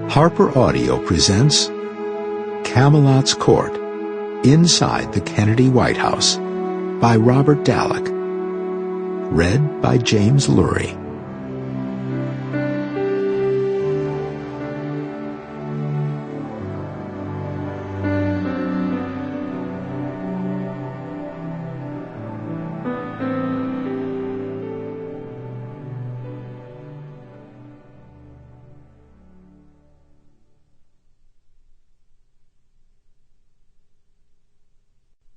Harper Audio presents Camelot's Court, Inside the Kennedy White House by Robert Dallek. Read by James Lurie.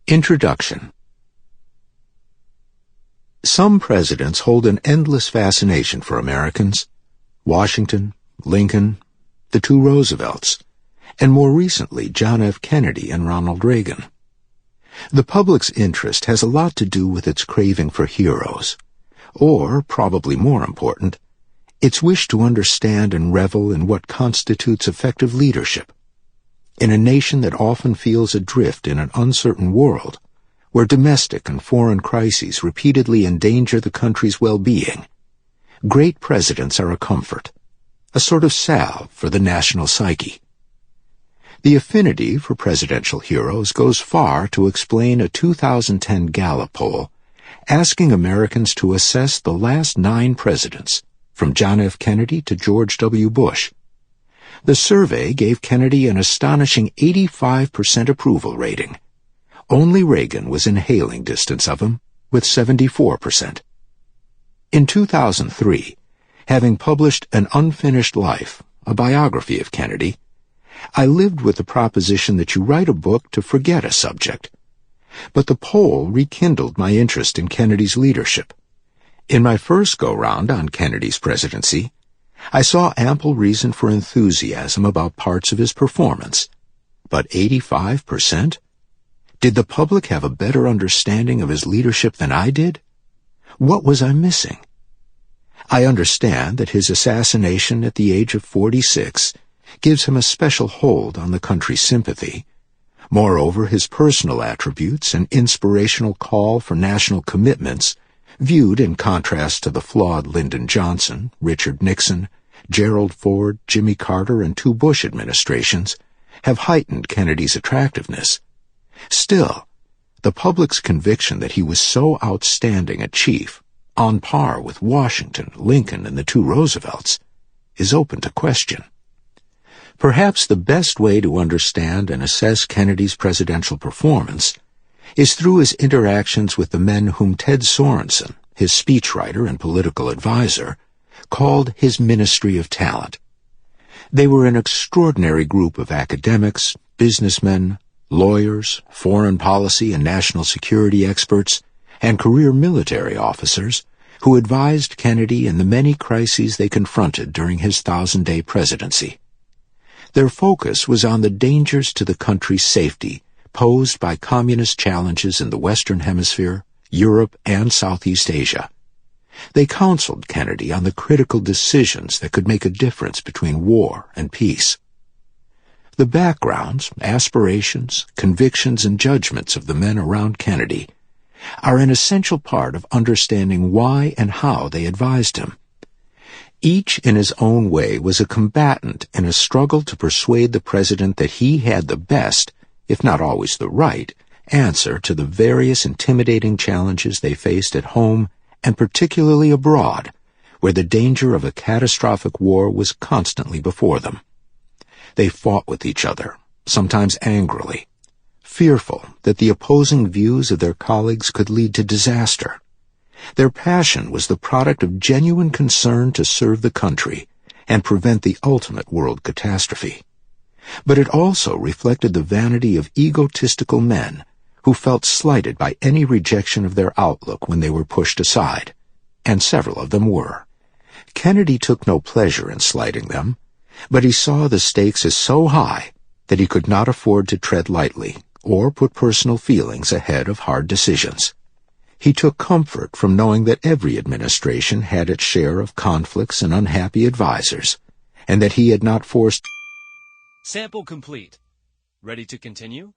Introduction. Some presidents hold an endless fascination for Americans. Washington, Lincoln, the two Roosevelts, and more recently John F. Kennedy and Ronald Reagan. The public's interest has a lot to do with its craving for heroes, or, probably more important, its wish to understand and revel in what constitutes effective leadership. In a nation that often feels adrift in an uncertain world, where domestic and foreign crises repeatedly endanger the country's well-being, great presidents are a comfort, a sort of salve for the national psyche. The affinity for presidential heroes goes far to explain a 2010 Gallup poll asking Americans to assess the last 9 presidents, from John F. Kennedy to George W. Bush. The survey gave Kennedy an astonishing 85% approval rating. Only Reagan was in hailing distance of him, with 74%. In 2003, having published An Unfinished Life, a biography of Kennedy, I lived with the proposition that you write a book to forget a subject. But the poll rekindled my interest in Kennedy's leadership. In my first go-round on Kennedy's presidency, I saw ample reason for enthusiasm about parts of his performance. But 85%? Did the public have a better understanding of his leadership than I did? What was I missing? I understand that his assassination at the age of 46 gives him a special hold on the country's sympathy. Moreover, his personal attributes and inspirational call for national commitments, viewed in contrast to the flawed Lyndon Johnson, Richard Nixon, Gerald Ford, Jimmy Carter, and 2 Bush administrations, have heightened Kennedy's attractiveness. Still, the public's conviction that he was so outstanding a chief, on par with Washington, Lincoln, and the 2 Roosevelts, is open to question. Perhaps the best way to understand and assess Kennedy's presidential performance is through his interactions with the men whom Ted Sorensen, his speechwriter and political advisor, called his Ministry of Talent. They were an extraordinary group of academics, businessmen, lawyers, foreign policy and national security experts, and career military officers who advised Kennedy in the many crises they confronted during his 1,000-day presidency. Their focus was on the dangers to the country's safety posed by communist challenges in the Western Hemisphere, Europe, and Southeast Asia. They counseled Kennedy on the critical decisions that could make a difference between war and peace. The backgrounds, aspirations, convictions, and judgments of the men around Kennedy are an essential part of understanding why and how they advised him. Each in his own way was a combatant in a struggle to persuade the president that he had the best, if not always the right, answer to the various intimidating challenges they faced at home and particularly abroad, where the danger of a catastrophic war was constantly before them. They fought with each other, sometimes angrily, fearful that the opposing views of their colleagues could lead to disaster. Their passion was the product of genuine concern to serve the country and prevent the ultimate world catastrophe. But it also reflected the vanity of egotistical men who felt slighted by any rejection of their outlook when they were pushed aside, and several of them were. Kennedy took no pleasure in slighting them, but he saw the stakes as so high that he could not afford to tread lightly or put personal feelings ahead of hard decisions. He took comfort from knowing that every administration had its share of conflicts and unhappy advisers, and that he had not forced... Sample complete. Ready to continue?